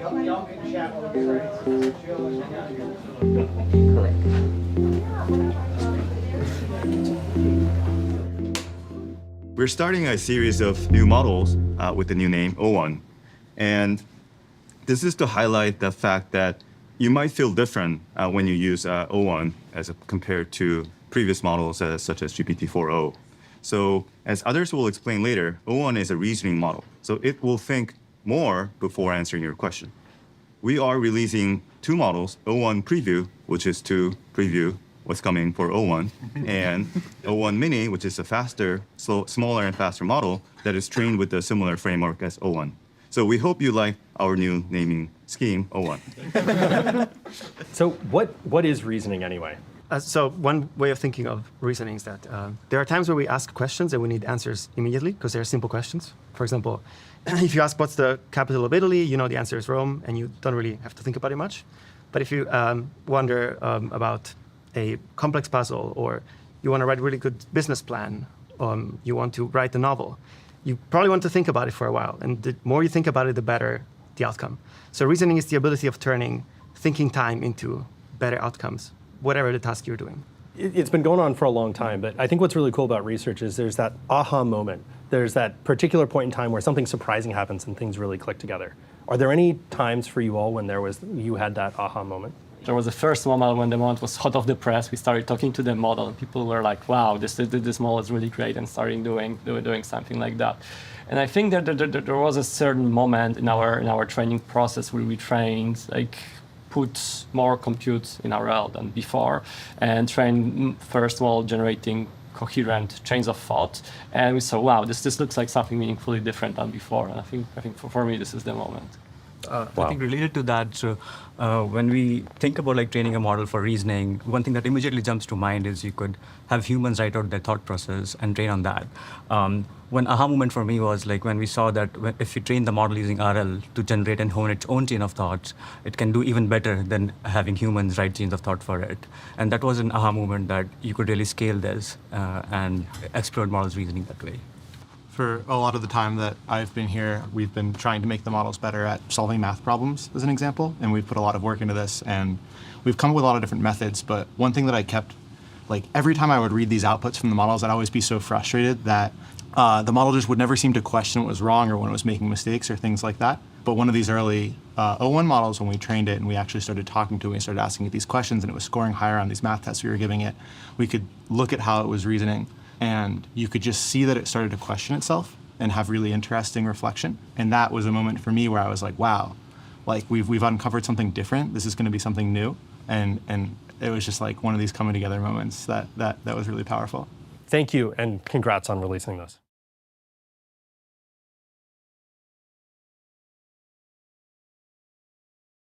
Y'all can chat while we get ready. We're starting a series of new models with the new name O1. And this is to highlight the fact that you might feel different when you use O1 compared to previous models such as GPT-4o. So as others will explain later, O1 is a reasoning model. So it will think more before answering your question. We are releasing two models, O1 Preview, which is to preview what's coming for O1, and O1 Mini, which is a faster, smaller and faster model that is trained with a similar framework as O1. So we hope you like our new naming scheme, O1. So what is reasoning anyway? So one way of thinking of reasoning is that there are times where we ask questions and we need answers immediately because they're simple questions. For example, if you ask what's the capital of Italy, you know the answer is Rome, and you don't really have to think about it much. But if you wonder about a complex puzzle, or you want to write a really good business plan, you want to write a novel, you probably want to think about it for a while. And the more you think about it, the better the outcome. So reasoning is the ability of turning thinking time into better outcomes, whatever the task you're doing. It's been going on for a long time, but I think what's really cool about research is there's that aha moment. There's that particular point in time where something surprising happens and things really click together. Are there any times for you all when you had that aha moment? There was the first moment when the model was hot off the press. We started talking to the model, and people were like, "Wow, this model is really great," and starting doing something like that. And I think that there was a certain moment in our training process where we trained put more compute in RL than before, and train first of all generating coherent chains of thought. And we saw, wow, this looks like something meaningfully different than before. And I think for me this is the moment. I think related to that, so when we think about training a model for reasoning, one thing that immediately jumps to mind is you could have humans write out their thought process and train on that. One aha moment for me was when we saw that if you train the model using RL to generate and hone its own chain of thoughts, it can do even better than having humans write chains of thought for it. And that was an aha moment that you could really scale this and explore models reasoning that way. For a lot of the time that I've been here, we've been trying to make the models better at solving math problems, as an example, and we've put a lot of work into this, and we've come up with a lot of different methods, but one thing that I kept, every time I would read these outputs from the models, I'd always be so frustrated that the model just would never seem to question what was wrong or when it was making mistakes or things like that. But one of these early O1 models, when we trained it and we actually started talking to it, we started asking it these questions, and it was scoring higher on these math tests we were giving it, we could look at how it was reasoning, and you could just see that it started to question itself and have really interesting reflection. And that was a moment for me where I was like, wow, we've uncovered something different. This is going to be something new. And it was just one of these coming together moments that was really powerful. Thank you, and congrats on releasing this.